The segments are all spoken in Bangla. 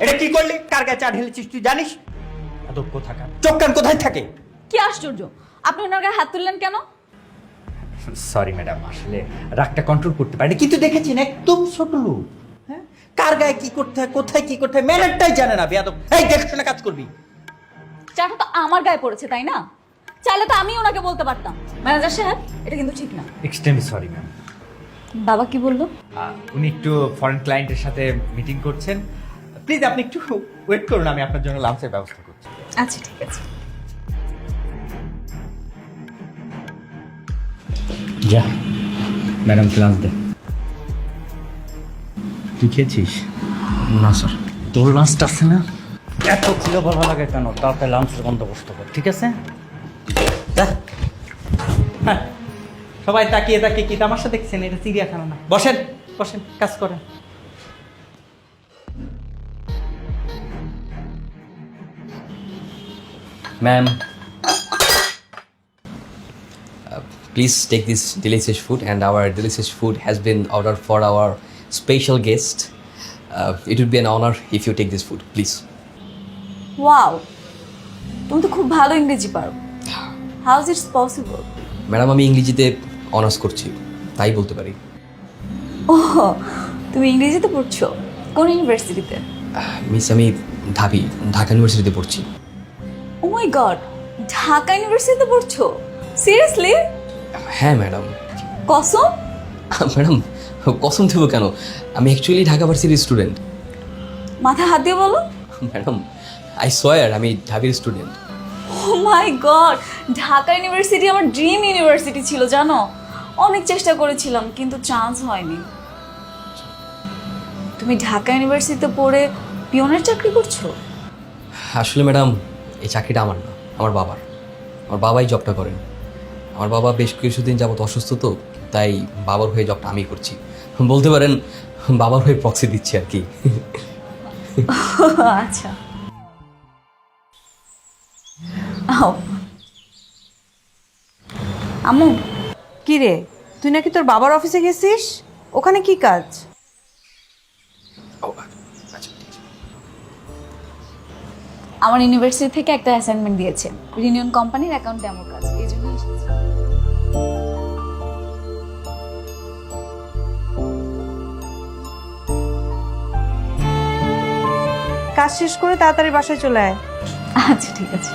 এটা কি করলি? কার গায়ে চা ঢেলেছিস তুই জানিস? অদক্ষ থাকা চোখ কান কোথায় থাকে? কি আশ্চর্য, আপনি ওনার গায়ে হাত তুললেন কেন? সরি ম্যাডাম, আসলে রাগটা কন্ট্রোল করতে পারিনি, কিন্তু দেখেছেন একদম ছোট লোক। হ্যাঁ, কার গায়ে কি করতে হয়, কোথায় কি করতে হয় ম্যানারটাই জানে না। বেয়াদব, এই দেখে কাজ করবি। চাটা তো আমার গায়ে পড়েছে, তাই না? চাইলে তো আমি ওনাকে বলতে পারতাম, ম্যানেজার সাহেব এটা কিন্তু ঠিক না। Extremely sorry ma'am. বাবা কি বললো? উনি একটু ফরেন ক্লায়েন্টের সাথে মিটিং করছেন। প্লিজ আপনি একটু ওয়েট করুন, আমি আপনার জন্য লাঞ্চের ব্যবস্থা করছি। আচ্ছা ঠিক আছে। যা ম্যাডামকে লাঞ্চ দে। তুই খেয়েছিস? না স্যার। তোর লাঞ্চটা আছে না, এত ছিল ভালো লাগে কেন? তাতে লাঞ্চের বন্দোবস্ত কর, ঠিক আছে? যা। হ্যাঁ, সবাই তাকিয়ে তাকিয়ে কি তামাশা দেখছেন? এটা চিড়িয়াখানা না। বসেন বসেন, কাজ করেন। Ma'am, please take this delicious food, and our delicious food has been ordered for our special guest. It would be an honor if you take this food, please. Wow, তুমি তো খুব ভালো ইংরেজি পারো। How is it's possible? Madam, আমি ইংরেজিতে অনার্স করছি, তাই বলতে পারি। ওহ, তুমি ইংরেজিতে পড়ছো? কোন ইউনিভার্সিটিতে? মিস, আমি ঢাকা ইউনিভার্সিটিতে পড়ছি। ও মাই গড, ঢাকা ইউনিভার্সিটিতে পড়ছো? সিরিয়াসলি? হ্যাঁ ম্যাডাম। কসম? ম্যাডাম, কসম দেবো কেন? আমি অ্যাকচুয়ালি ঢাকা ভার্সিটির স্টুডেন্ট। মাথা হাত দিয়ে বলো। ম্যাডাম, আই সোয়ার আমি ঢাবির স্টুডেন্ট। ও মাই গড, ঢাকা ইউনিভার্সিটি আমার ড্রিম ইউনিভার্সিটি ছিল, জানো? অনেক চেষ্টা করেছিলাম কিন্তু চান্স হয়নি। তুমি ঢাকা ইউনিভার্সিটিতে পড়ে পিওনের চাকরি করছো? আসলে ম্যাডাম, এই চাকরিটা আমার না, আমার বাবার। আমার বাবাই জবটা করেন। আমার বাবা বেশ কিছুদিন যাবত অসুস্থ, তো তাই বাবার হয়ে জবটা আমি করছি। বলতে পারেন বাবার হয়ে প্রক্সি দিচ্ছি আর কি। আচ্ছা। আও। আম্মু, কি রে, তুই নাকি তোর বাবার অফিসে গেছিস? ওখানে কি কাজ? আমার ইউনিভার্সিটি থেকে একটা অ্যাসাইনমেন্ট দিয়েছে, রিনিয়ন কোম্পানির অ্যাকাউন্ট ডেমোর কাজ, এই জন্য এসেছি। কাজ শেষ করে তাড়াতাড়ি বাসায় চলে আয়। আচ্ছা ঠিক আছে।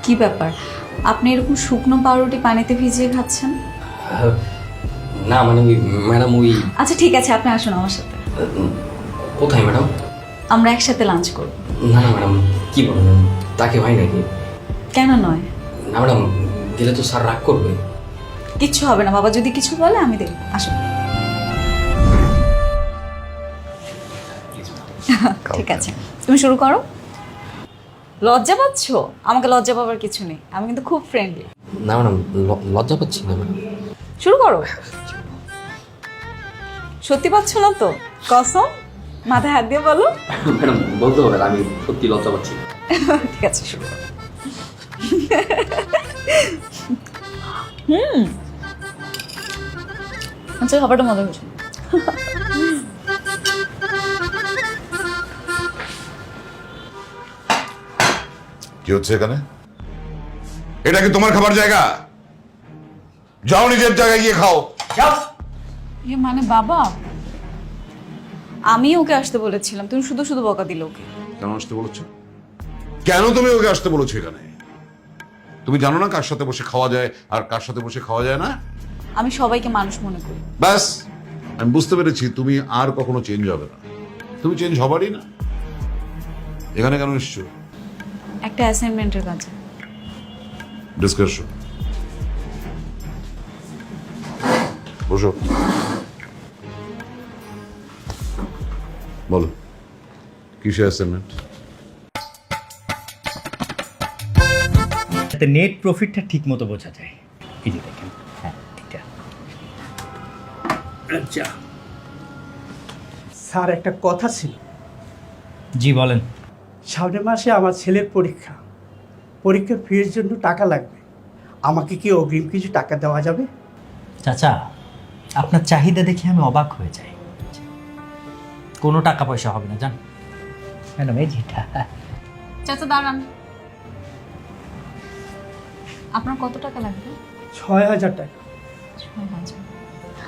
কি ব্যাপার, আপনি এরকম শুকনো পাউরুটি পানিতে ভিজিয়ে খাচ্ছেন? না মানে ম্যাডাম ওই। আচ্ছা ঠিক আছে, আপনি আসুন আমার সাথে। কোথায় ম্যাডাম? আমরা একসাথে লাঞ্চ করব। না না ম্যাডাম, কি বলেন? তাকে হয় নাকি? কেন নয়? না ম্যাডাম, গেলে তো স্যার রাগ করবে। কিচ্ছু হবে না, বাবা যদি কিছু বলে আমি দেখব। আসুন। ঠিক আছে, তুমি শুরু করো। লজ্জা পাচ্ছ? আমাকে লজ্জা পাবার কিছু নেই, আমি কিন্তু খুব ফ্রেন্ডলি। না ম্যাডাম, লজ্জা পাচ্ছি না ম্যাডাম। শুরু করো। সত্যি পাচ্ছ না তো? কসম, মাথায় হাত দিয়ে বলো। ম্যাডাম বলতে হবে, আমি সত্যি লজ্জা পাচ্ছি। ঠিক আছে, শুরু করো। আচ্ছা, খাবারটা মজা হয়েছে। কি হচ্ছে এখানে? এটা কি তোমার খাবার জায়গা? যাও নিজের জায়গায় গিয়ে খাও। মানে বাবা, আমি ওকে আসতে বলেছিলাম, তুমি শুধু শুধু বকা দিলে ওকে। কেন আসতে বলেছো? কেন তুমি ওকে আসতে বলেছো এখানে? তুমি জানো না কার সাথে বসে খাওয়া যায় আর কার সাথে বসে খাওয়া যায় না? আমি সবাইকে মানুষ মনে করি। ব্যাস, আমি বুঝতে পেরেছি তুমি আর কখনো চেঞ্জ হবে না। তুমি চেঞ্জ হবারই না। এখানে কেন এসছো? একটা অ্যাসাইনমেন্টের কাছে। ডিসকাশন। বসো। বলো কিসে অ্যাসাইনমেন্ট? যাতে নেট প্রফিটটা ঠিক মতো বোঝা যায়। এই যে দেখেন, হ্যাঁ এটা। আচ্ছা স্যার, একটা কথা ছিল। জি বলেন। সামনের মাসে আমার ছেলের পরীক্ষা। পরীক্ষার ফির জন্য টাকা লাগবে। আমাকে কি অগ্রিম কিছু টাকা দেওয়া যাবে? চাচা, আপনার চাহিদা দেখে আমি অবাক হয়ে যাই। কোনো টাকা পয়সা হবে না, জান ম্যাডাম। এই যেটা চাচা দাঁড়ান, আপনার কত টাকা লাগবে? 6,000 টাকা। 6,000।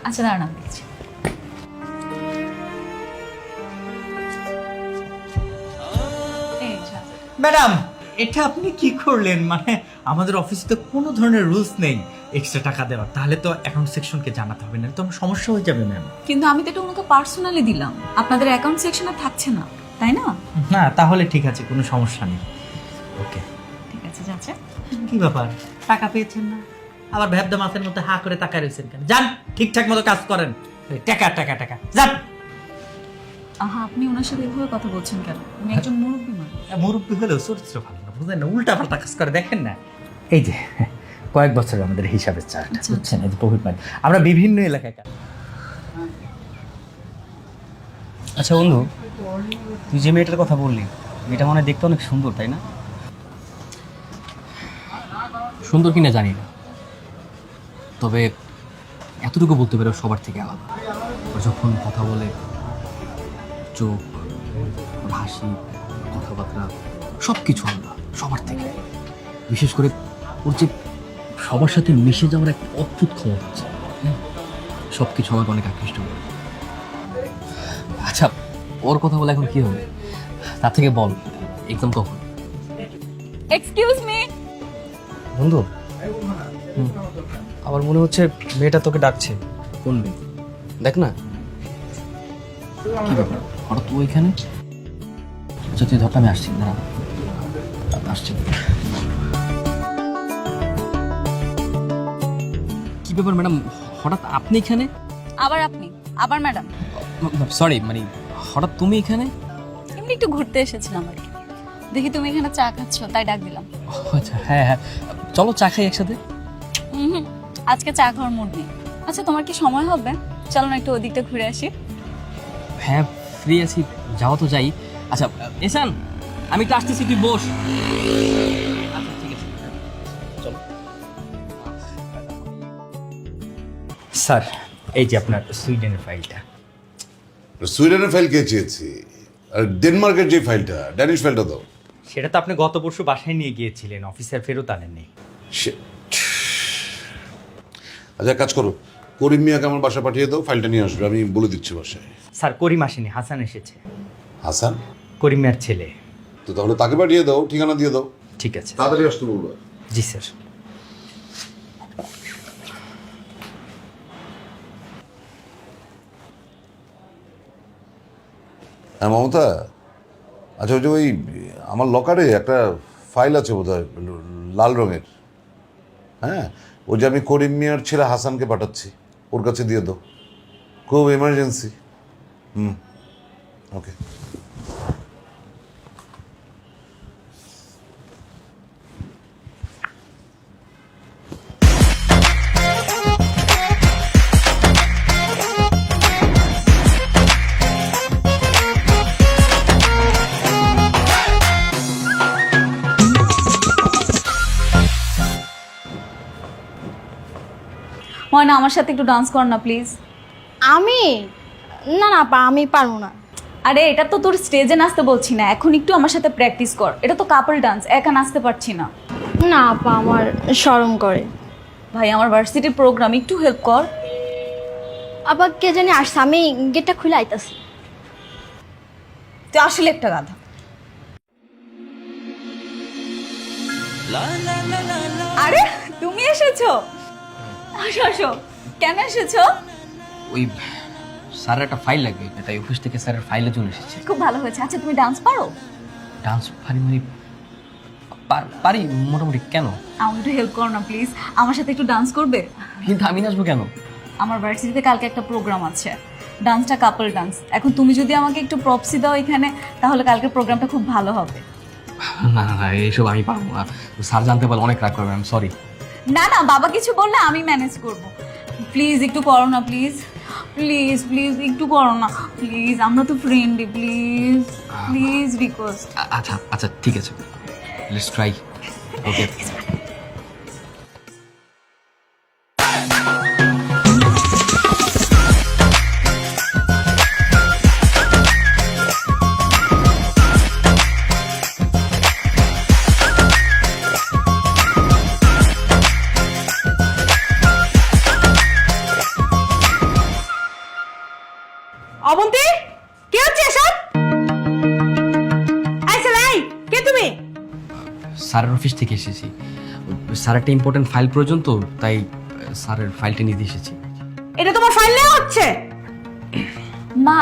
আচ্ছা দাঁড়ান, আমি দেখছি। এই 6,000। ম্যাডাম, এটা আপনি কি করলেন? মানে আমাদের অফিসে তো কোনো ধরনের রুলস নেই এক্সট্রা টাকা দেওয়ার। তাহলে তো অ্যাকাউন্ট সেকশনকে জানাতে হবে, না তো আমার সমস্যা হয়ে যাবে ম্যাম। কিন্তু আমি তো এটা ওনাকে পার্সোনালি দিলাম, আপনাদের অ্যাকাউন্ট সেকশনে থাকছে না, তাই না? না তাহলে ঠিক আছে, কোনো সমস্যা নেই। ওকে, ঠিক আছে চাচা। কি ব্যাপার, টাকা পেয়েছেন না? আবার ভ্যাবদা মাছের মধ্যে হা করে তাকায় রয়েছেন কেন? যান, ঠিকঠাক মতো কাজ করেন। এই টাকা টাকা টাকা, যান। আহা, আপনি ওনার সাথে এভাবে কথা বলছেন কেন? উনি একজন মুরব্বী মানুষ। মুরব্বী হলেও চরিত্র ভালো না, বুঝলেন না? উল্টা পাল্টা কাজ করে, দেখেন না? এই যে কয়েক বছর আমাদের হিসাবের চার্ট, আচ্ছা, বুঝছেন? এই যে প্রফিট মার্জিন আমরা বিভিন্ন এলাকায় আচ্ছা বন্ধু, তুই যে মেয়েটার কথা বললি, মেয়েটা মনে হয় দেখতে অনেক সুন্দর, তাই না? সুন্দর কিনা জানি না, তবে এতটুকু বলতে পারে ও সবার থেকে আলাদা। ও যখন কথা বলে, চোখ, ওর হাসি, কথাবার্তা সব কিছু আলাদা সবার থেকে। বিশেষ করে ওর যে সবার সাথে মিশে যাওয়ার এক অদ্ভুত ক্ষমতা আছে, সব কিছু আমাকে অনেক আকৃষ্ট করে। আচ্ছা, ওর কথা বলে এখন কি হবে? তার থেকে বল, একদম কখন? Excuse me. বন্ধু, আমার মনে হচ্ছে মেয়েটা তোকে ডাকছে। কোন মেয়ে? দেখ না। কি ব্যাপার, হঠাৎ তুই ওইখানে? আচ্ছা তুই ধরটা, আমি আসছি, দাঁড়া আসছি। কি ব্যাপার ম্যাডাম, হঠাৎ আপনি এখানে? আবার আপনি? আবার ম্যাডাম? সরি, মানে হঠাৎ তুমি এখানে? এমনি একটু ঘুরতে এসেছিলাম আর কি। দেখি তুমি এখানে চা খাচ্ছ, তাই ডাক দিলাম। আচ্ছা হ্যাঁ হ্যাঁ, চলো চা খাই একসাথে। হুম, আজকে চা খাওয়ার মুড নেই। আচ্ছা তোমার কি সময় হবে? চলো না একটু ওদিকটা ঘুরে আসি। হ্যাঁ ফ্রি আছি, যাওয়া তো যাই। আচ্ছা এসান, আমি তো আসতেছি, তুই বস। আচ্ছা ঠিক আছে, চলো। স্যার, এই যে আপনার সুইডেনের ফাইলটা। সুইডেনের ফাইল কে চেয়েছি? আর ডেনমার্কের যে ফাইলটা, ড্যানিশ ফাইলটা দাও। সেটা তো আপনি গত পরশু বাসায় নিয়ে গিয়েছিলেন, অফিসার ফেরত আনেননি। Shit. আচ্ছা এক কাজ করো, করিম মিয়াকে আমার বাসা পাঠিয়ে দাও, ফাইলটা নিয়ে আসবে, আমি বলে দিচ্ছি বাসায়। স্যার, করিম আসেনি, হাসান এসেছে। হাসান? করিম মিয়ার ছেলে। তো তাহলে তাকে পাঠিয়ে দাও, ঠিকানা দিয়ে দাও। ঠিক আছে তাড়াতাড়ি আসতে বলবো। জি স্যার। হ্যাঁ মমতা, আচ্ছা ওই যে ওই আমার লকারে একটা ফাইল আছে বোধহয় লাল রঙের। হ্যাঁ, ওই যে আমি করিম মিয়ার ছেলে হাসানকে পাঠাচ্ছি, ওর কাছে দিয়ে দাও, খুব এমার্জেন্সি। ওকে। ময়না, আমার সাথে একটু ডান্স কর না প্লিজ। আমি না না আপা, আমি পারবো না। আরে এটা তো তোর স্টেজে নাচতে বলছি না, এখন একটু আমার সাথে প্র্যাকটিস কর। এটা তো কাপল ডান্স, একা নাচতে পারছি না। না আপা, আমার শরম করে। ভাই, আমার ভার্সিটির প্রোগ্রাম, একটু হেল্প কর। আপা কে জানি আসছে, আমি গেটটা খুলে আইতাছি। তুই আসলে একটা গাধা। আরে তুমি এসেছো? আসো আসো। কেন এসেছো? ওই স্যারের একটা ফাইল লাগবে, তাই অফিস থেকে স্যারের ফাইলে চলে এসেছে। খুব ভালো হয়েছে। আচ্ছা তুমি ডান্স পারো? ডান্স পারি মানে পারি মোটামুটি। কেন? আমাকে একটু হেল্প করো না প্লিজ, আমার সাথে একটু ডান্স করবে? কিন্তু আমি নাচবো কেন? আমার ভার্সিটিতে কালকে একটা প্রোগ্রাম আছে, ডান্সটা কাপল ডান্স। এখন তুমি যদি আমাকে একটু প্রপসি দাও এখানে, তাহলে কালকে প্রোগ্রামটা খুব ভালো হবে। না না না, এইসব আমি পারবো না। স্যার জানতে পারলে অনেক রাগ করবে, আমি সরি। না না, বাবা কিছু বললে আমি ম্যানেজ করব। প্লিজ একটু করো না, প্লিজ প্লিজ প্লিজ একটু করো না প্লিজ, আমরা তো ফ্রেন্ডই, প্লিজ প্লিজ রিকোয়েস্ট। আচ্ছা আচ্ছা ঠিক আছে, লেটস ট্রাই। ওকে। অবন্তী, কে হচ্ছে এসব? আইসা লাই, কে তুমি? স্যারের অফিস থেকে এসেছি। স্যার একটা ইম্পর্টেন্ট ফাইল প্রয়োজন তো, তাই স্যারের ফাইলটা নিতে এসেছি। এটা তোমার ফাইল নেওয়া হচ্ছে? মা,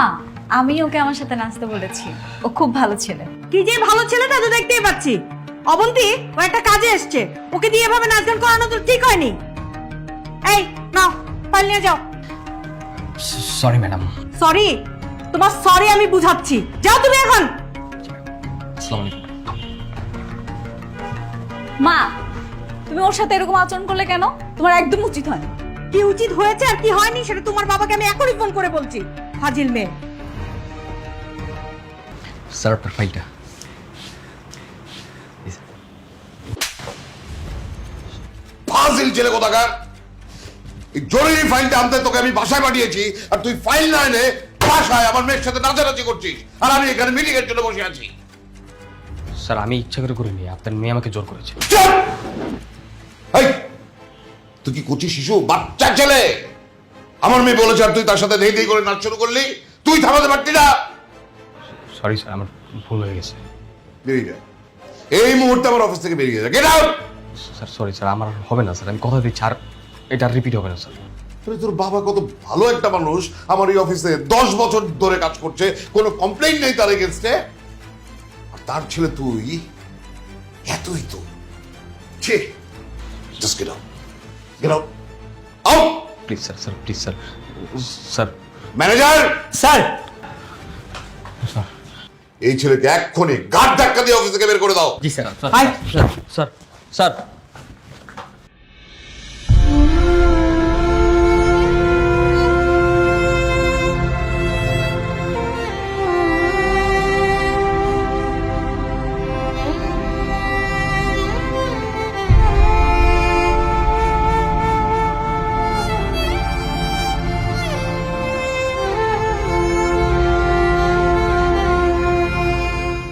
আমি ওকে আমার সাথে নাচতে বলেছি, ও খুব ভালো ছেলে। কি যে ভালো ছেলে তা তো দেখতেই পাচ্ছি। অবন্তী, ও একটা কাজে এসছে, ওকে দিয়ে এভাবে নাচ গান করানো তো ঠিক হয়নি। এই নাও, ফাইল নিয়ে যাও। Sorry madam. সরি? তোমার সরি আমি বুঝাচ্ছি, যাও তুমি এখন। আসসালামু আলাইকুম। মা, তুমি ওর সাথে এরকম আচরণ করলে কেন? তোমার একদম উচিত হয়নি। কি উচিত হয়েছে আর কি হয়নি সেটা তোমার বাবাকে আমি এখনই ফোন করে বলছি। ফাজিল মেয়ে। স্যার আপনার ফাইলটা। ফাজিল ছেলে কোথাকার! এই জরুরি ফাইলটা আনতে তোকে আমি বাসায় পাঠিয়েছি, আর তুই ফাইল না এনে বাসায় আমার মেয়ের সাথে নাচানাচি করছিস, আর আমি এখানে মিটিং এর জন্য বসে আছি। স্যার আমি ইচ্ছা করে করিনি, আপনার মেয়ে আমাকে জোর করেছে। চুপ! এই, তুই কি কচি শিশু, বাচ্চা ছেলে? আমার মেয়ে বলেছে আর তুই তার সাথে ধেই ধেই করে নাচ শুরু করলি? তুই থামাতে পারতি না? সরি স্যার, আমার ভুল হয়ে গেছে। বেরিয়ে যা, এই মুহূর্তে আমার অফিস থেকে বেরিয়ে যা, get out! Sir sorry sir, আমার হবে না স্যার, আমি কথা দিচ্ছি, আর এটা রিপিট হবে না স্যার। আরে তোর বাবা কত ভালো একটা মানুষ, আমার এই অফিসে 10 বছর ধরে কাজ করছে, কোনো কমপ্লেইন নেই তার এগেইনস্টে। আর তার ছেলে তুই, এতই তো ছি। Just get out, get out, out! Please sir, sir please sir. Sir manager sir, এই ছেলেকে এক্ষুনি গাড় ধাক্কা দিয়ে অফিস থেকে বের করে দাও। জি স্যার। হাই। Sir sir.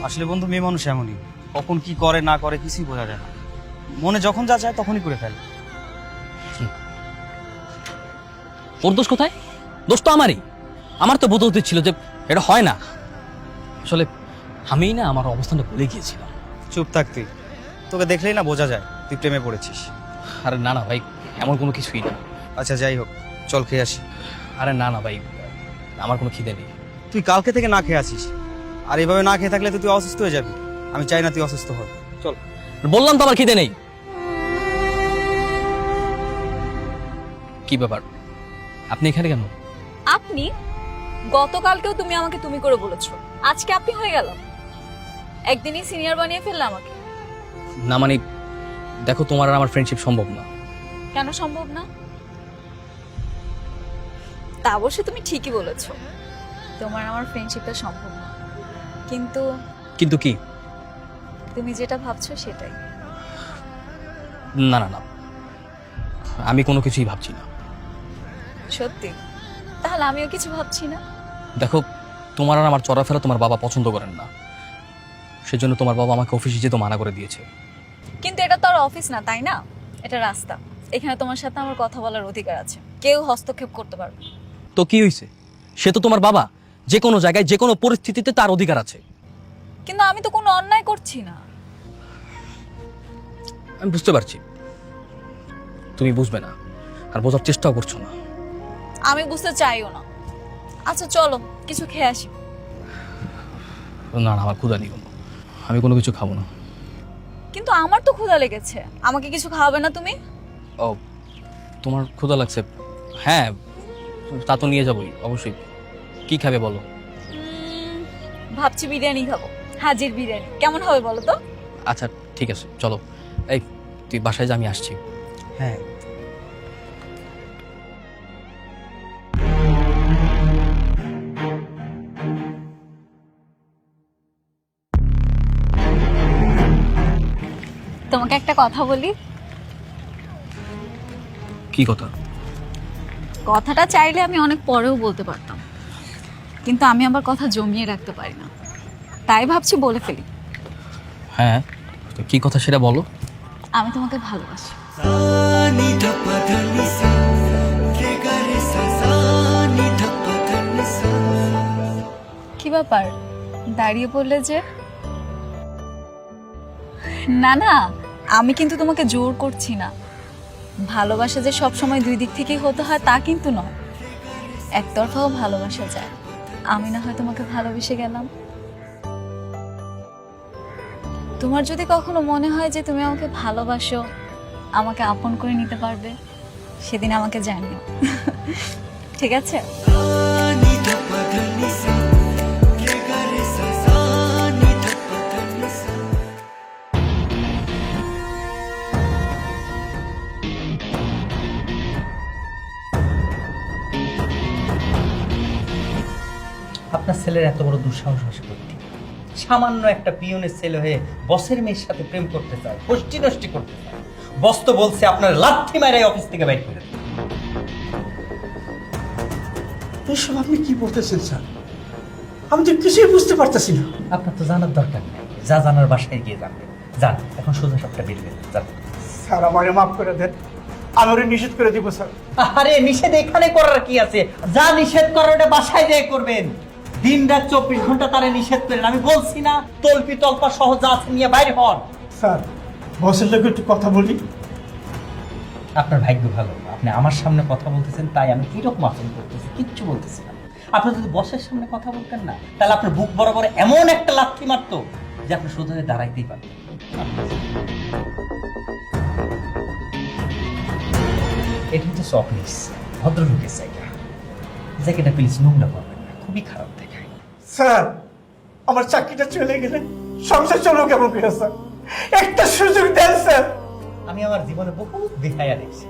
আসলে বন্ধু, মেয়ে মানুষ এমনই, কখন কি করে না করে কিছুই বোঝা যায় না। মনে যখন যা চায় তখনই করে ফেলে। ওর দোষ কোথায়? দোষ তো আমারই। আমার তো বোঝা উচিত ছিল যে এটা হয় না। আসলে আমি না আমার অবস্থানটা ভুলে গিয়েছিলাম। চুপ থাক তুই, তোকে দেখলেই না বোঝা যায় তুই প্রেমে পড়েছিস। আরে না না ভাই, এমন কোনো কিছুই না। আচ্ছা যাই হোক, চল খেয়ে আসি। আরে না না ভাই, আমার কোনো খিদে নেই। তুই কালকে থেকে না খেয়ে আসিস, আর এভাবে না খেয়ে থাকলে তো তুই অসুস্থ হয়ে যাবি। আমি চাই না তুই অসুস্থ হ। চল। বললাম তো আমার খিদে নেই। কি ব্যাপার, আপনি এখানে কেন? আপনি গতকালকেও তুমি আমাকে তুমি করে বলেছো, আজকে আপনি হয়ে গেল। একদিনই সিনিয়র বানিয়ে ফেললে আমাকে। না মানে দেখো, তোমার আর আমার ফ্রেন্ডশিপ সম্ভব না। কেন সম্ভব না? তা অবশ্য তুমি ঠিকই বলেছো, তোমার আমার ফ্রেন্ডশিপটা সম্ভব না। কিন্তু কিন্তু কি? তুমি যেটা ভাবছো সেটাই। না না না, আমি কোনো কিছুই ভাবছি না। সত্যি? তাহলে আমিও কিছু ভাবছি না। দেখো, তোমার আর আমার চলাফেরা তোমার বাবা পছন্দ করেন না, সেজন্য তোমার বাবা আমাকে অফিসে যেতে মানা করে দিয়েছে। কিন্তু এটা তো আর অফিস না, তাই না? এটা রাস্তা। এখানে তোমার সাথে আমার কথা বলার অধিকার আছে, কেউ হস্তক্ষেপ করতে পারবে না। তো কি হয়েছে? সে তো তোমার বাবা, যে কোনো জায়গায় যে কোনো পরিস্থিতিতে তার অধিকার আছে। কিন্তু আমি তো কোনো অন্যায় করছি না। আমি বুঝতে পারছি, তুমি বুঝবে না আর বোঝার চেষ্টাও করছো না। আমি বুঝতে চাইও না। আচ্ছা চলো কিছু খেয়ে আসি। না না, আমার ক্ষুধা নেই, আমি কোনো কিছু খাবো না। কিন্তু আমার তো ক্ষুধা লেগেছে, আমাকে কিছু খাওয়াবে না তুমি? ও, তোমার ক্ষুধা লাগছে? হ্যাঁ, তা তো নিয়ে যাবোই অবশ্যই। কি খাবে বলো? ভাবছি বিরিয়ানি খাবো, হাজির বিরিয়ানি। কেমন হবে বলো তো? আচ্ছা ঠিক আছে, চলো। এই তুই বাসায় যা, আমি আসছি। হ্যাঁ, তোমাকে একটা কথা বলি। কি কথা? কথাটা চাইলে আমি অনেক পরেও বলতে পারতাম, কিন্তু আমি আমার কথা জমিয়ে রাখতে পারি না, তাই ভাবছি বলে ফেলি। হ্যাঁ, তো কি কথা সেটা বলো। আমি তোমাকে ভালোবাসি। কি ব্যাপার, দাঁড়িয়ে পড়লে যে? না না, আমি কিন্তু তোমাকে জোর করছি না। ভালোবাসা যে সব সময় দুই দিক থেকেই হতে হয় তা কিন্তু নয়, একতরফাও ভালোবাসা যায়। আমি না হয় তোমাকে ভালোবেসে গেলাম, তোমার যদি কখনো মনে হয় যে তুমি আমাকে ভালোবাসো, আমাকে আপন করে নিতে পারবে, সেদিন আমাকে জানিও। ঠিক আছে? আপনার ছেলের এত বড় দুঃসাহস হচ্ছে করতে, সামান্য একটা পিয়নের ছেলে হয়ে বসের মেয়ের সাথে প্রেম করতে চায়, গোষ্ঠী নষ্টি করতে চায়। বস তো বলছে আপনার লাথি মারাই অফিস থেকে বাইর করে দেবে। এসব আপনি কি বলতেছেন স্যার? আমি তো কিছুই বুঝতে পারতেছি না। আপনার তো জানার দরকার নেই, যা জানার বাসায় গিয়ে জানবেন। যান, এখন সোজা সবটা বের বের যান। স্যার আমারে মাফ করে দেন, আমি ওরে নিষেধ করে দিব স্যার। আরে নিষেধ এখানে করার কি আছে? যা নিষেধ করার ওটা বাসায় যেয়ে করবেন। দিন রাত 24 ঘন্টা তারা নিষেধ করেন। আমি বলছি না, তল্পি তল্পা সহ যা আছে নিয়ে বাইরে হন। স্যার বসের লোক একটু কথা বলি। আপনার ভাগ্য ভালো, আপনি আমার সামনে কথা বলতেছেন, তাই আমি কিরকম আচরণ করতেছি কিচ্ছু বলতেছি না। আপনি যদি বসের সামনে কথা বলতেন না, তাহলে আপনার বুক বরাবর এমন একটা লাথি মারতো যে আপনি সোজা হয়ে দাঁড়াইতেই পারতেন। এটা হচ্ছে অফিস, ভদ্রলোকের জায়গা। জায়গাটা প্লিজ নোংরা করবেন না, খুবই খারাপ দেখায়। স্যার আমার চাকরিটা চলে গেলে সংসার চলো কেমন করে স্যার? একটা সুযোগ দেন স্যার। আমি আমার জীবনে বহুত বিহায়া দেখছি,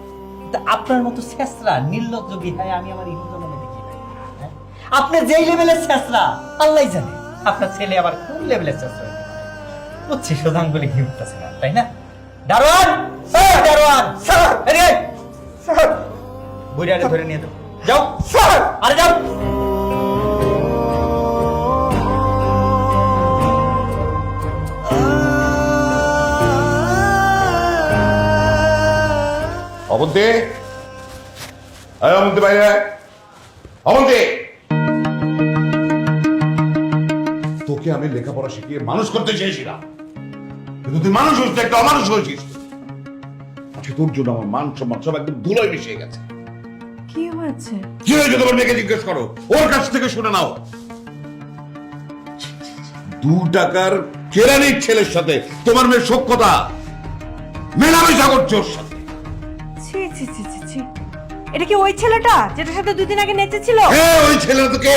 তা আপনার মতো শেষরা নির্লজ্জ বিহায়া আমি আমার ইহুজন্মে দেখি নাই। হ্যাঁ? আপনি যেই লেভেলের শেষরা আল্লাহ জানে, আপনার ছেলে আবার কোন লেভেলের শেষরা হইতে পারে। বুঝছি শোধাঙ্গুলি ঘি উঠতেছে না, তাই না? দারোয়ান, এই দারোয়ান, স্যার এদিকে আয়। স্যার বুড়িয়ারে ধরে নিয়ে যাও, যাও স্যার আরে যাও। অবন্তি, আরে অবন্তি বাইরে আয়। অবন্তি, তোকে আমি লেখাপড়া শিখিয়ে মানুষ করতে চেয়েছিলাম, কিন্তু তুই মানুষ হচ্ছে একটা অমানুষ হয়েছিস। আজকে তোর জন্য আমার মান সম্মান সব একদম ধুলোয় মিশিয়ে গেছে। কি হয়েছে? কি হয়েছে তোমার মেয়েকে জিজ্ঞেস করো, ওর কাছ থেকে শুনে নাও। 2 টাকার কেরানির ছেলের সাথে তোমার মেয়ের সখ্যতা, মেলামেশা করছে ওর সাথে। ছি ছি ছি ছি ছি, এটা কি ওই ছেলেটা যেটার সাথে 2 দিন আগে নেচেছিল? হ্যাঁ, ওই ছেলেটা তো কে?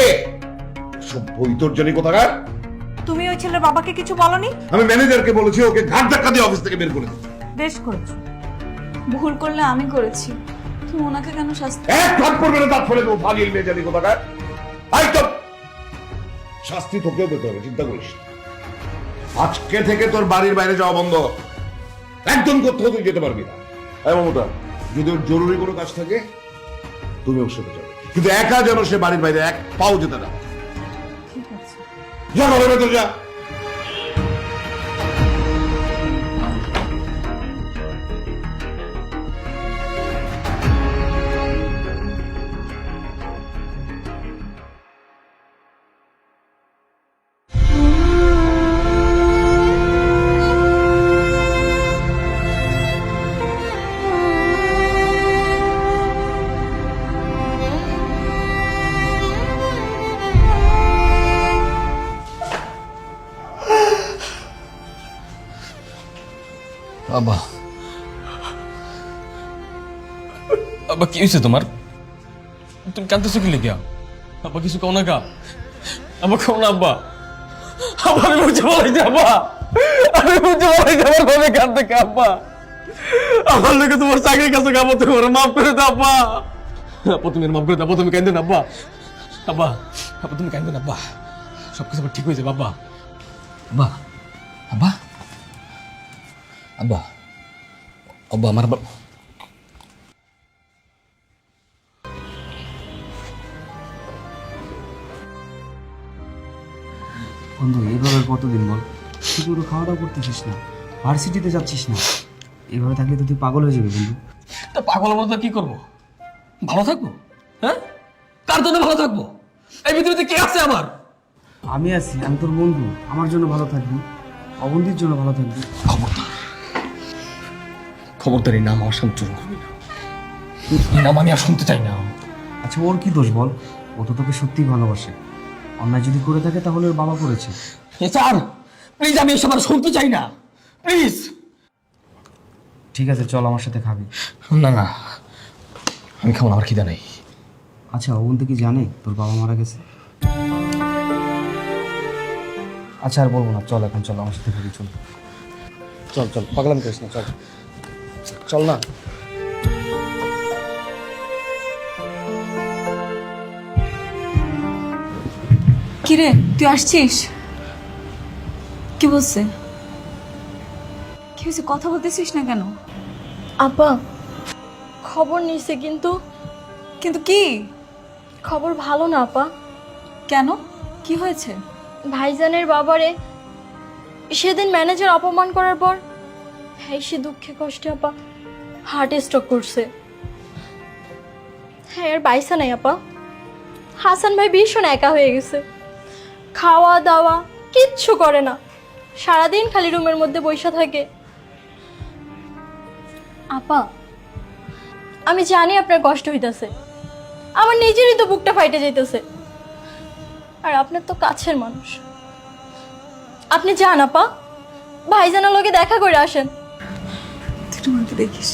সব বৈতর জানি কোথাকার। তুমি ওই ছেলের বাবাকে কিছু বলনি? আমি ম্যানেজারকে বলেছি ওকে ঘাট ধাক্কা দিয়ে অফিস থেকে বের করে দিতে। বেশ করেছো। ভুল করলে আমি করেছি, তুমি ওনাকে কেন শাস্তি? এক ভাগ পড়বে না, তার ফলে তো ফাজিল মেয়ে জানি কোথাকার। আই তো শাস্তি তোকেও পেতে হবে, চিন্তা করিস না। আজকে থেকে তোর বাড়ির বাইরে যাওয়া বন্ধ, একদম কোথাও তুই যেতে পারবি না। এই মমতা, যদি ওর জরুরি কোনো কাজ থাকে তুমি ওর সাথে যাবে, কিন্তু একা যেন সে বাড়ির বাইরে এক পাও যেতে না। ঠিক আছে। যা ঘরের ভেতর যা। বাবা, বাবা কি হয়েছে তোমার? তুমি কাঁদতেছো কি লেগে? আব্বা কিছু কও না কা? আব্বা কও না আব্বা। আব্বা আমি বুঝতে পারছি আব্বা। আমি বুঝতে পারছি আমার ঘরে কাঁদতে আব্বা। আমার লোকে তোমার চাকরির কাছে গাবো, তুমি ওরা মাফ করে দাও আব্বা। আব্বা তুমি মাফ করে দাও, আব্বা তুমি কাঁদো না আব্বা। আব্বা আব্বা তুমি কাঁদো না আব্বা, সবকিছু আবার ঠিক হয়ে যাবে আব্বা। আব্বা আব্বা আব্বা আব্বা আমার আব্বা। বন্ধু এইভাবে কতদিন বল? তুই পুরো খাওয়া দাওয়া করতেছিস না, ভার্সিটিতে যাচ্ছিস না, এভাবে থাকলে তো তুই পাগল হয়ে যাবে বন্ধু। তা পাগলের মতো কি করবো? ভালো থাকবো? হ্যাঁ, কার জন্য ভালো থাকবো? এই পৃথিবীতে কে আছে আমার? আমি আছি, আমি তোর বন্ধু, আমার জন্য ভালো থাকবি, অবন্তীর জন্য ভালো থাকবি। খবরদার এই নাম আমার শুনতে করবি না, এই নাম আমি আর শুনতে চাই না। আচ্ছা ওর কি দোষ বল? ও তো তোকে সত্যিই ভালোবাসে, অন্যায় যদি করে থাকে তাহলে ওর বাবা করেছে। স্যার প্লিজ, আমি এসব আর শুনতে চাই না, প্লিজ। ঠিক আছে চল আমার সাথে খাবি। না না, আমি খাবো না, আমার খিদা নেই। আচ্ছা অবন্তী কি জানে তোর বাবা মারা গেছে? আচ্ছা আর বলবো না, চল এখন চল আমার সাথে খাবি, চল চল চল, পাগলামি করিস না, চল চল না। কিরে তুই আসছিস? কি বলছে? কি হয়েছে, কথা বলতেছিস না কেন? আপা খবর নিছে, কিন্তু কিন্তু কি খবর ভালো না আপা। কেন, কি হয়েছে? ভাইজানের বাবারে সেদিন ম্যানেজার অপমান করার পর হ্যাঁ সে দুঃখে কষ্টে আপা হার্ট স্ট্রোক করছে। হ্যাঁ আর বাইসা নাই আপা। হাসান ভাই ভীষণ একা হয়ে গেছে, খাওয়া দাওয়া কিচ্ছু করে না, সারাদিন খালি রুমের মধ্যে বসে থাকে। আপা আমি জানি আপনার কষ্ট হইতাছে, আমার নিজেরই তো বুকটা ফাইটে যাইতেছে, আর আপনার তো কাছের মানুষ। আপনি যান আপা, ভাইজানের লোকে দেখা করে আসেন। তুই তোমাকে দেখিস।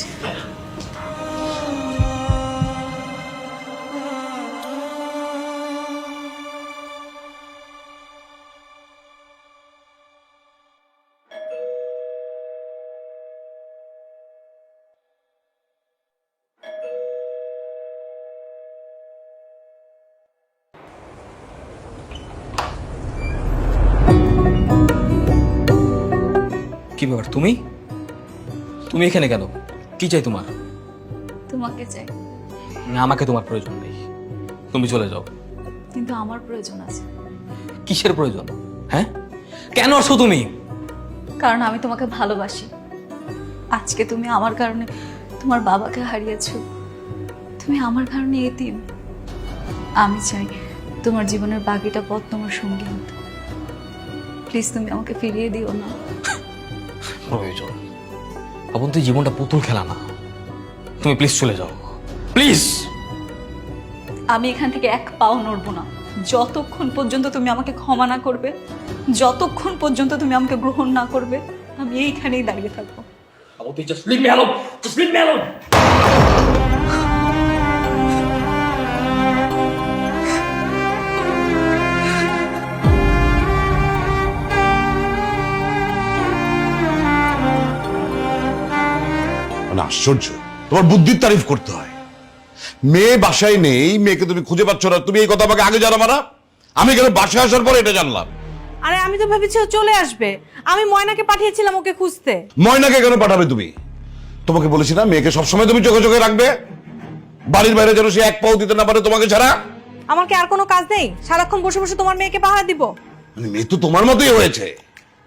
কি ব্যাপার, তুমি তুমি এখানে কেন? কি চাই তোমার? তোমাকে চাই। না, আমাকে তোমার প্রয়োজন নেই, তুমি চলে যাও। কিন্তু আমার প্রয়োজন আছে। কিসের প্রয়োজন? হ্যাঁ, কেন আসো তুমি? কারণ আমি তোমাকে ভালোবাসি। আজকে তুমি আমার কারণে তোমার বাবাকে হারিয়েছো, তুমি আমার কারণে এতিম। আমি চাই তোমার জীবনের বাকিটা পথ তোমার সঙ্গী হতো। প্লিজ তুমি আমাকে ফিরিয়ে দিও না। প্রয়োজন? অবন্তী জীবনটা পুতুল খেলা না, তুমি প্লিজ চলে যাও, প্লিজ। আমি এখান থেকে এক পাও নড়বো না যতক্ষণ পর্যন্ত তুমি আমাকে ক্ষমা না করবে, যতক্ষণ পর্যন্ত তুমি আমাকে গ্রহণ না করবে, আমি এইখানেই দাঁড়িয়ে থাকবো। Avanti, just leave me alone, just leave me alone. মানে আশ্চর্য, তোমার বুদ্ধির তারিফ করতে হয়। মেয়ে বাসায় নেই, মেয়েকে তুমি খুঁজে পাচ্ছ না, তুমি এই কথা আমাকে আগে জানাবা না? আমি এখানে বাসায় আসার পর এটা জানলাম। আরে আমি তো ভেবেছি ও চলে আসবে, আমি ময়নাকে পাঠিয়েছিলাম ওকে খুঁজতে। ময়নাকে কেন পাঠাবে তুমি? তোমাকে বলেছি না মেয়েকে সবসময় তুমি চোখে চোখে রাখবে, বাড়ির বাইরে যেন সে এক পাও দিতে না পারে তোমাকে ছাড়া। আমার কি আর কোনো কাজ নেই সারাক্ষণ বসে বসে তোমার মেয়েকে পাহারা দিব? মানে মেয়ে তো তোমার মতোই হয়েছে,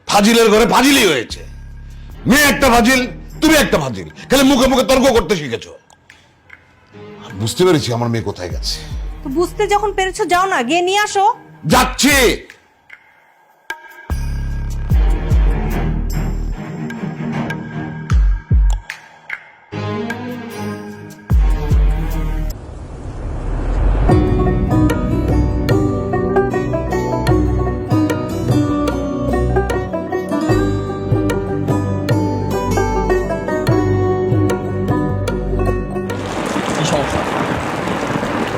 ফাজিলের ঘরে ফাজিলই হয়েছে। মেয়ে একটা ফাজিল, তুমি একটা ফাজিল, খালি মুখে মুখে তর্ক করতে শিখেছো। বুঝতে পেরেছি আমার মেয়ে কোথায় গেছে। তো বুঝতে যখন পেরেছো যাও না, গিয়ে নিয়ে আসো। যাচ্ছে। কি সমস্যা?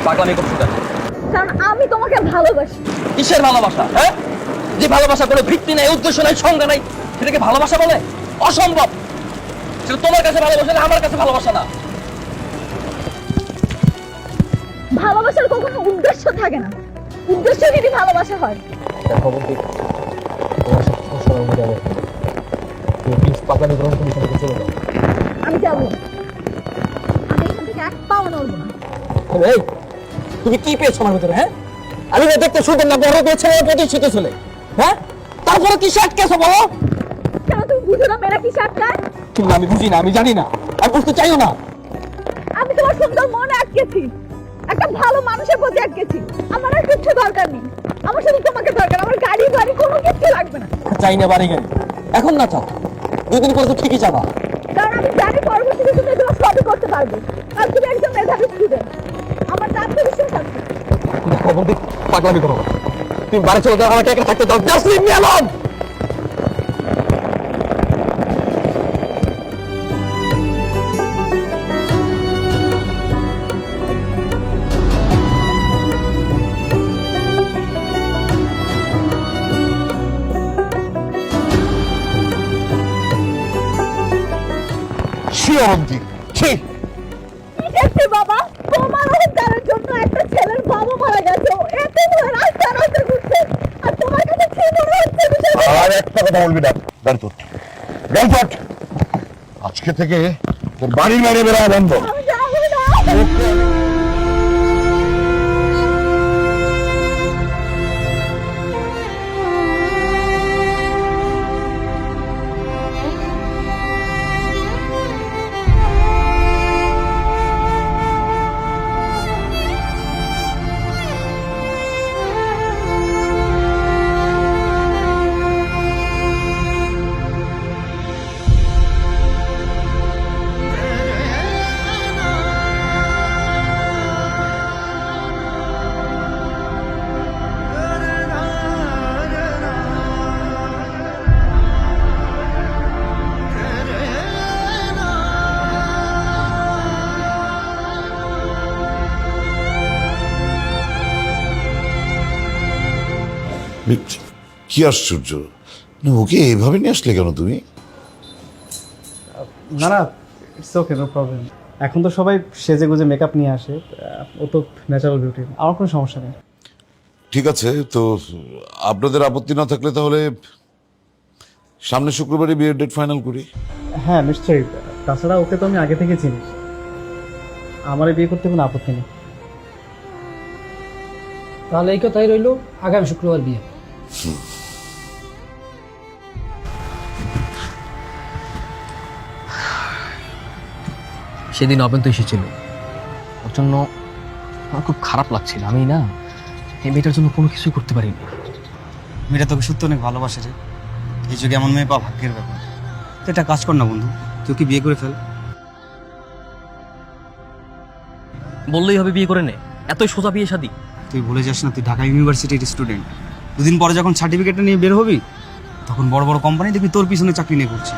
পাগলামি করছো কেন? কারণ আমি তোমাকে ভালোবাসি। কিসের ভালোবাসা? হ্যাঁ, যে ভালোবাসা কোনো ভিত্তি নাই, উদ্দেশ্য নাই, সংজ্ঞা নাই, সেটাকে ভালোবাসা বলে? অসম্ভব। সেটা তোমার কাছে ভালোবাসা না, আমার কাছে ভালোবাসা না। ভালোবাসার কখনো উদ্দেশ্য থাকে না, উদ্দেশ্য যদি ভালোবাসা হয়। দেখো বন্ধু, তোমার সাথে সময় মধ্যে আমার তুমি প্লিজ পাগলামি গ্রহণ করে সেটাকে চলে যাও। আমি যাবো, আমি এখান থেকে এক পাও নড়বো না। এই, তুমি কি পেয়েছো আমার ভিতরে? হ্যাঁ, আমি না দেখতে সুন্দর না, বড় পেয়েছে, প্রতিষ্ঠিত ছেলে। হ্যাঁ, তারপরে কি আটকেছো বলো? কেন তুমি বুঝো না মেয়েরা কি আটকায়? কিন্তু আমি বুঝি না, আমি জানি না, আমি বুঝতে চাইও না। আমি তোমার সুন্দর মনে আটকেছি, একটা ভালো মানুষের প্রতি আটকেছি। আমার আর কিছু দরকার নেই, আমার শুধু তোমাকে দরকার। আমার গাড়ি বাড়ি কোনো কিছু লাগবে না। চাই না বাড়ি গাড়ি, এখন না চাও, দুদিন পরে তো ঠিকই যাবা। কারণ আমি জানি পরবর্তীতে তুমি এগুলো সবই করতে পারবে, আর তুমি একজন মেধাবী স্টুডেন্ট। আমার তো আত্মবিশ্বাস আছে। দেখো বন্ধু, পাগলামি করো না। তুমি বাড়ি চলে যাও, আমাকে একা থাকতে দাও। Just leave me alone. শিওরন্তি ঠিক দেখছি বাবা, তোমার অহংকারের জন্য একটা ছেলের বাবা মারা গেছে। এতে ধরে রাস্তা রাস্তা ঘুরছে, আর তোমার কাছে কি মনে হচ্ছে বিষয়টা? আর একটা কথা বলবি না। গানপট, আজকে থেকে তোর বাড়ির বাইরে বেরোয়া বন্ধ। আমি যাবো না। কি আশ্চর্য, না ওকে এভাবে নিয়ে আসলে কেন তুমি? না না, ইটস ওকে, নো প্রবলেম। এখন তো সবাই সেজে গুজে মেকআপ নিয়ে আসে, ও তো ন্যাচারাল বিউটি, আমার কোনো সমস্যা নেই। ঠিক আছে, তো আপনাদের আপত্তি না থাকলে তাহলে সামনে শুক্রবারই বিয়ের ডেট ফাইনাল করি। হ্যাঁ নিশ্চয়ই, তাছাড়া ওকে তো আমি আগে থেকে চিনি, আমার বিয়ে করতে কোনো আপত্তি নেই। তাহলে এই কথাই রইল, আগামী শুক্রবার বিয়ে। সেদিন অবেন তো এসেছিল, ওর জন্য আমার খুব খারাপ লাগছিল। আমি না এই মেয়েটার জন্য কোনো কিছুই করতে পারিনি। মেয়েটা তোকে সত্যি অনেক ভালোবাসে রে, এই যুগে এমন মেয়ে পাওয়া ভাগ্যের ব্যাপার। তো একটা কাজ কর না বন্ধু, তুই কি বিয়ে করে ফেল। বললেই হবে বিয়ে করে নে, এতই সোজা বিয়ে শাদী? তুই ভুলে যাস না, তুই ঢাকা ইউনিভার্সিটির স্টুডেন্ট। দুদিন পরে যখন সার্টিফিকেটটা নিয়ে বের হবি, তখন বড় বড় কোম্পানি দেখবি তোর পিছনে চাকরি নিয়ে করছে।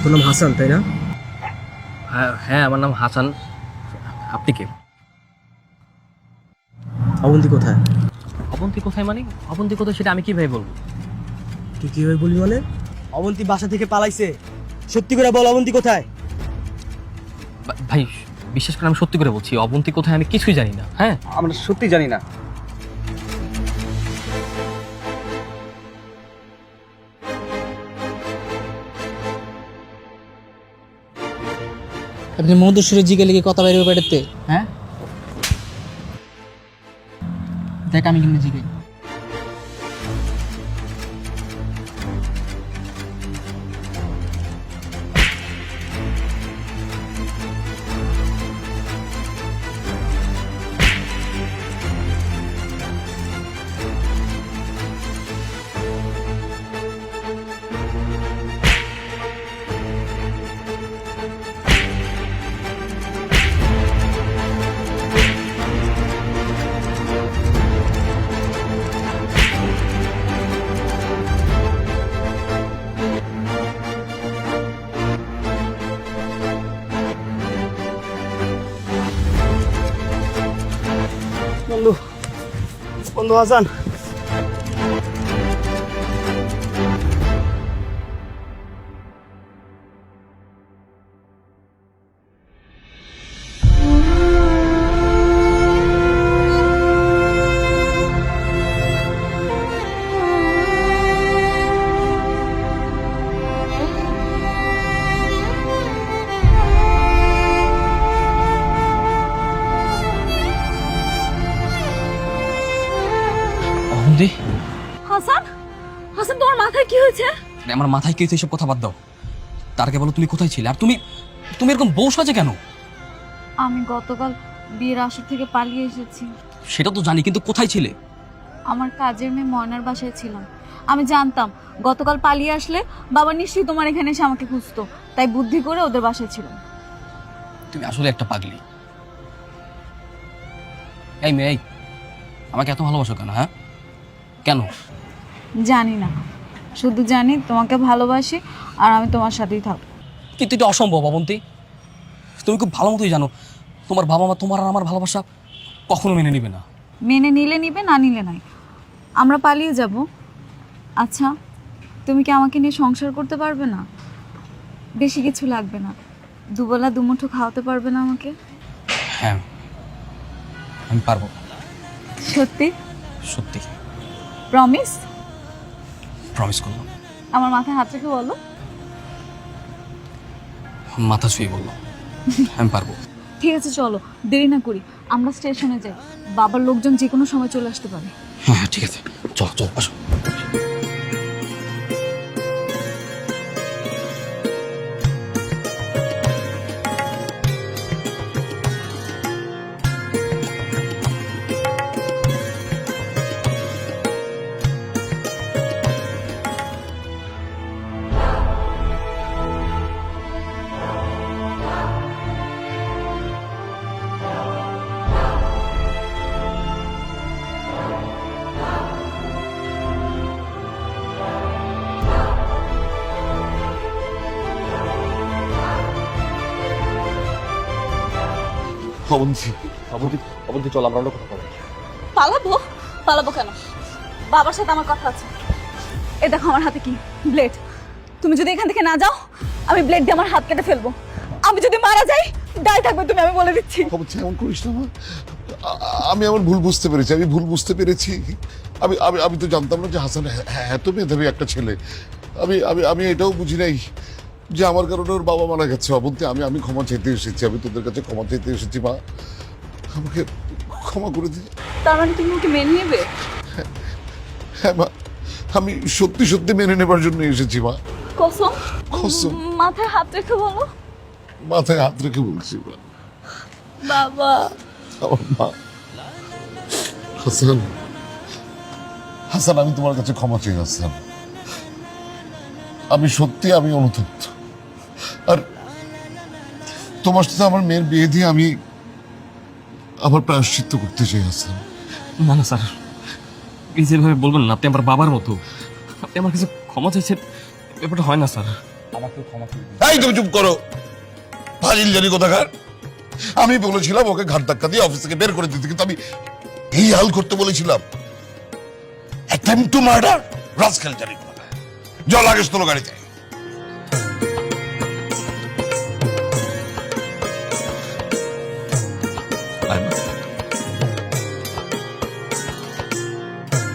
তোর নাম হাসান, তাই না? হ্যাঁ, আমার নাম হাসান। আপনি কে? অবন্তী কোথায়? অবন্তী কোথায় মানে? অবন্তী কোথায় সেটা আমি কিভাবে বলবো? তুই কিভাবে বলবি মানে? অবন্তী বাসা থেকে পালাইছে, সত্যি করে বল অবন্তী কোথায়? ভাই বিশ্বাস করে আমি সত্যি করে বলছি, অবন্তী কোথায় আমি কিছুই জানি না। হ্যাঁ, আমরা সত্যি জানি না। আপনি মধুসূরে জিগে লিগে কথা বাইরে বেড়াতে? হ্যাঁ দেখ আমি কিন্তু জিগে। বন্ধু বন্ধু হাসান, অবন্তী, হাসান, হাসান তোমার মাথায় কি হয়েছে? আমার মাথায় কি এসব কথা বাদ দাও। তার আগে বলো তুমি কোথায় ছিলে, আর তুমি তুমি এরকম বউ সাজে কেন? আমি গতকাল বিয়ের আসর থেকে পালিয়ে এসেছি। সেটা তো জানি, কিন্তু কোথায় ছিলে? আমার কাজের মেয়ে ময়নার বাসায় ছিলাম। আমি জানতাম গতকাল পালিয়ে আসলে বাবা নিশ্চয়ই তোমার এখানে এসে আমাকে খুঁজতো, তাই বুদ্ধি করে ওদের বাসায় ছিলাম। তুমি আসলে একটা পাগলি। এই মেয়ে, এই, আমাকে এত ভালোবাসো কেন? হ্যাঁ, কেন? জানি না, শুধু জানি তোমাকে ভালোবাসি আর আমি তোমার সাথেই থাকবো। কিন্তু এটা অসম্ভব অবন্তী। তুমি খুব ভালো মতোই জানো তোমার বাবা মা তোমার আর আমার ভালোবাসা কখনো মেনে নিবে না। মেনে নিলে নিবে, না নিলে নাই। আমরা পালিয়ে যাব। আচ্ছা, তুমি কি আমাকে নিয়ে সংসার করতে পারবে না? বেশি কিছু লাগবে না, দুবেলা দুমুঠো খাওয়াতে পারবে না আমাকে? হ্যাঁ, আমি পারবো। সত্যি? সত্যি প্রমিস? প্রমিস করলাম। আমার মাথায় হাত রেখে বলো। মাথা ছুঁয়ে বললো আমি পারবো। ঠিক আছে, চলো দেরি না করি, আমরা স্টেশনে যাই। বাবার লোকজন যে কোনো সময় চলে আসতে পারে। হ্যাঁ ঠিক আছে, চল চল আসো। অবন্তী চল, আমরা অন্য কথা বলি। পালাবো? পালাবো কেন? বাবার সাথে আমার কথা আছে। এ দেখো আমার হাতে কি, ব্লেড। তুমি যদি এখান থেকে না যাও, আমি ব্লেড দিয়ে আমার হাত কেটে ফেলবো। আমি যদি মারা যাই, দায় থাকবে তুমি, আমি বলে দিচ্ছি। অবন্তী এমন করিস না মা। আমি আমার ভুল বুঝতে পেরেছি, আমি ভুল বুঝতে পেরেছি। আমি আমি আমি তো জানতাম না যে হাসান এত মেধাবী একটা ছেলে। আমি আমি আমি এটাও বুঝি নাই যে আমার কারণে ওর বাবা মারা গেছে। অবন্তী, আমি আমি ক্ষমা চাইতে এসেছি, আমি তোদের কাছে ক্ষমা চাইতে এসেছি মা, আমাকে ক্ষমা করে দিই। তার মানে তুমি ওকে মেনে নেবে? হ্যাঁ মা, আমি সত্যি সত্যি মেনে নেবার জন্য এসেছি মা। কসম? কসম। মাথায় হাত রেখে বলো। মাথায় হাত রেখে বলছি মা। বাবা। আমার মা। হাসান, হাসান, আমি তোমার কাছে ক্ষমা চাই হাসান। আমি সত্যি আমি অনুতপ্ত, আর তোমার সাথে আমার মেয়ের বিয়ে দিয়ে আমি আমার প্রায়শ্চিত্ত করতে চাই হাসান। না না স্যার, প্লিজ এভাবে বলবেন না। আপনি আমার বাবার মতো, আপনি আমার কাছে ক্ষমা চাইছেন, ব্যাপারটা হয় না স্যার। আমাকে ক্ষমা করে দিন। এই তুমি চুপ করো, ফাজিল জানি কোথাকার। আমি বলেছিলাম ওকে ঘাট ধাক্কা দিয়ে অফিস থেকে বের করে দিতে, কিন্তু আমি এই হাল করতে বলেছিলাম। অ্যাটেম্পট টু মার্ডার, রাজখাল জানি কোথাকার। জল আগেস তোলো গাড়িতে।